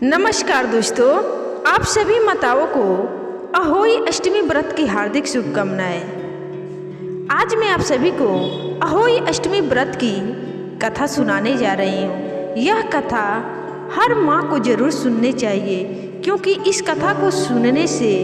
नमस्कार दोस्तों, आप सभी माताओं को अहोई अष्टमी व्रत की हार्दिक शुभकामनाएं। आज मैं आप सभी को अहोई अष्टमी व्रत की कथा सुनाने जा रही हूँ। यह कथा हर माँ को जरूर सुननी चाहिए, क्योंकि इस कथा को सुनने से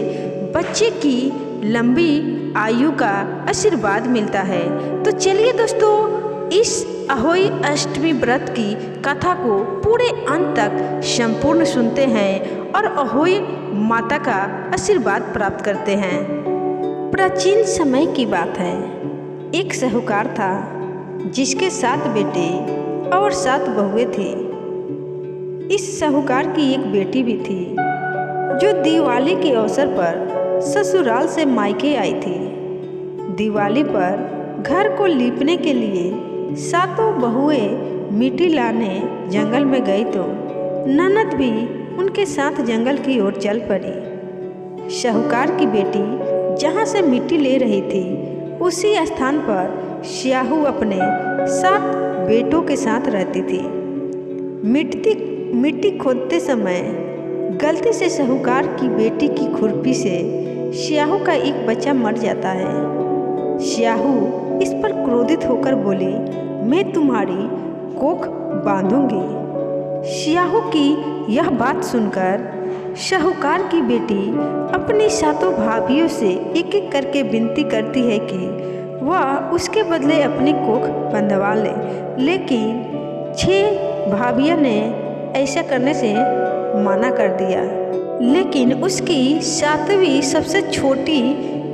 बच्चे की लंबी आयु का आशीर्वाद मिलता है। तो चलिए दोस्तों, इस अहोई अष्टमी व्रत की कथा को पूरे अंत तक संपूर्ण सुनते हैं और अहोई माता का आशीर्वाद प्राप्त करते हैं। प्राचीन समय की बात है। एक साहूकार था जिसके 7 बेटे और 7 बहुएं थी। इस साहूकार की एक बेटी भी थी जो दिवाली के अवसर पर ससुराल से मायके आई थी। दिवाली पर घर को लीपने के लिए 7 बहुएं मिट्टी लाने जंगल में गई तो ननद भी उनके साथ जंगल की ओर चल पड़ी। साहूकार की बेटी जहाँ से मिट्टी ले रही थी, उसी स्थान पर स्याहू अपने 7 बेटों के साथ रहती थी। मिट्टी खोदते समय गलती से साहूकार की बेटी की खुरपी से स्याहू का एक बच्चा मर जाता है। स्याहू इस पर क्रोधित होकर बोली, मैं तुम्हारी कोख बांधूंगी। स्याहू की यह बात सुनकर साहूकार की बेटी अपनी 7 भाभियों से एक एक करके विनती करती है कि वह उसके बदले अपनी कोख बंधवा ले, लेकिन 6 भाभियों ने ऐसा करने से मना कर दिया। लेकिन उसकी 7वीं सबसे छोटी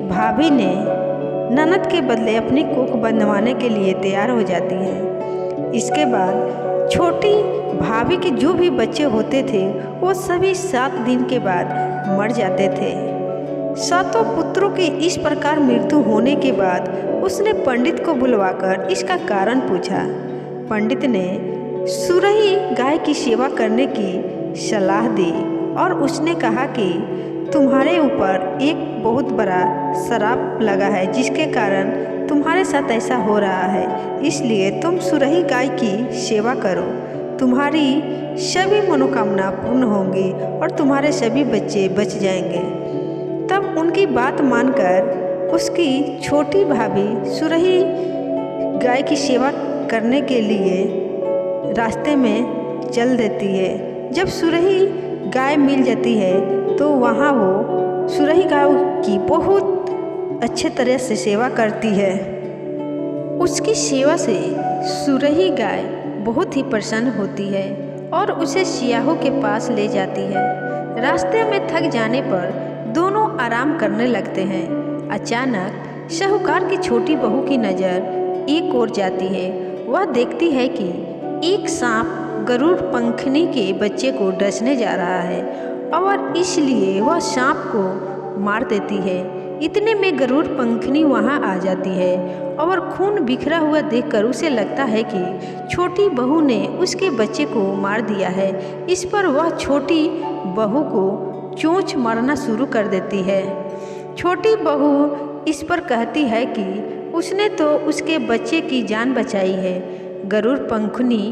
भाभी ने ननद के बदले अपनी कोख बंधवाने के लिए तैयार हो जाती है। इसके बाद छोटी भाभी के जो भी बच्चे होते थे वो सभी 7 दिन के बाद मर जाते थे। 7 पुत्रों की इस प्रकार मृत्यु होने के बाद उसने पंडित को बुलवाकर इसका कारण पूछा। पंडित ने सुरही गाय की सेवा करने की सलाह दी और उसने कहा कि तुम्हारे ऊपर एक बहुत बड़ा श्राप लगा है, जिसके कारण तुम्हारे साथ ऐसा हो रहा है। इसलिए तुम सुरही गाय की सेवा करो, तुम्हारी सभी मनोकामना पूर्ण होंगी और तुम्हारे सभी बच्चे बच जाएंगे। तब उनकी बात मानकर उसकी छोटी भाभी सुरही गाय की सेवा करने के लिए रास्ते में चल देती है। जब सुरही गाय मिल जाती है तो वहाँ वो सुरही गाय की बहुत अच्छे तरह से सेवा करती है। उसकी सेवा से सुरही गाय बहुत ही प्रसन्न होती है और उसे स्याहू के पास ले जाती है। रास्ते में थक जाने पर दोनों आराम करने लगते हैं। अचानक साहूकार की छोटी बहू की नज़र एक ओर जाती है। वह देखती है कि एक सांप गरुड़ पंखनी के बच्चे को डसने जा रहा है और इसलिए वह सांप को मार देती है। इतने में गरुड़ पंखनी वहां आ जाती है और खून बिखरा हुआ देखकर उसे लगता है कि छोटी बहू ने उसके बच्चे को मार दिया है। इस पर वह छोटी बहू को चोंच मारना शुरू कर देती है। छोटी बहू इस पर कहती है कि उसने तो उसके बच्चे की जान बचाई है। गरुड़ पंखनी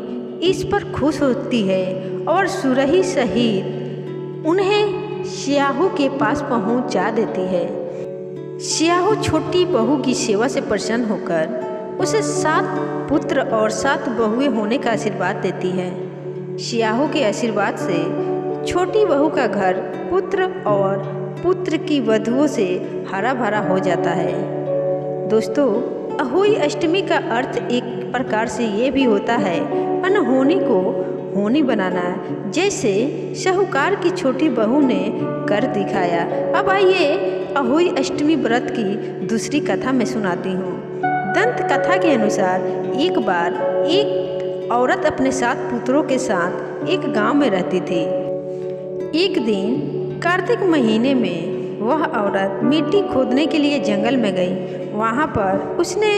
इस पर खुश होती है और सुरही सहित उन्हें स्याहू के पास पहुंचा देती है। स्याहू छोटी बहू की सेवा से प्रसन्न होकर उसे 7 पुत्र और 7 बहुएं होने का आशीर्वाद देती है। स्याहू के आशीर्वाद से छोटी बहू का घर पुत्र और पुत्र की वधुओं से हरा भरा हो जाता है। दोस्तों, अहोई अष्टमी का अर्थ एक प्रकार से ये भी होता है अनहोनी को होनी बनाना, जैसे साहूकार की छोटी बहू ने कर दिखाया। अब आइए अहोई अष्टमी व्रत की दूसरी कथा मैं सुनाती हूँ। दंत कथा के अनुसार एक बार एक औरत अपने 7 पुत्रों के साथ एक गांव में रहती थी। एक दिन कार्तिक महीने में वह औरत मिट्टी खोदने के लिए जंगल में गई। वहाँ पर उसने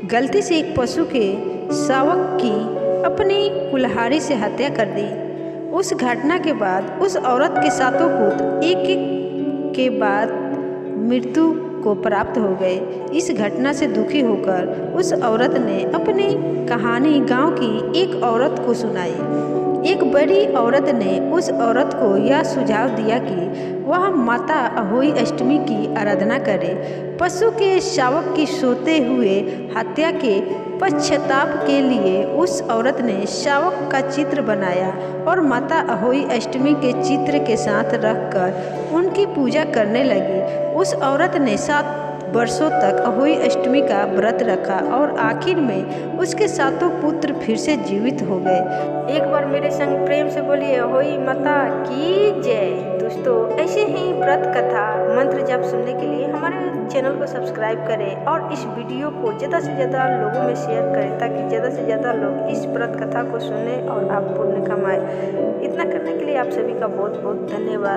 गलती से एक पशु के शावक की अपनी कुल्हाड़ी से हत्या कर दी। उस घटना के बाद उस औरत के 7 पुत्र एक एक के बाद मृत्यु को प्राप्त हो गए। इस घटना से दुखी होकर उस औरत ने अपनी कहानी गांव की एक औरत को सुनाई। एक बड़ी औरत ने उस औरत को यह सुझाव दिया कि वह माता अहोई अष्टमी की आराधना करे। पशु के शावक की सोते हुए हत्या के पश्चाताप के लिए उस औरत ने शावक का चित्र बनाया और माता अहोई अष्टमी के चित्र के साथ रखकर उनकी पूजा करने लगी। उस औरत ने 7 वर्षों तक अहोई अष्टमी का व्रत रखा और आखिर में उसके 7 पुत्र फिर से जीवित हो गए। एक बार मेरे संग प्रेम से बोलिए अहोई माता की जय। दोस्तों, ऐसे ही व्रत कथा मंत्र जाप सुनने के लिए हमारे चैनल को सब्सक्राइब करें और इस वीडियो को ज़्यादा से ज़्यादा लोगों में शेयर करें ताकि ज़्यादा से ज़्यादा लोग इस व्रत कथा को सुने और आप पुण्य कमाएं। इतना करने के लिए आप सभी का बहुत बहुत धन्यवाद।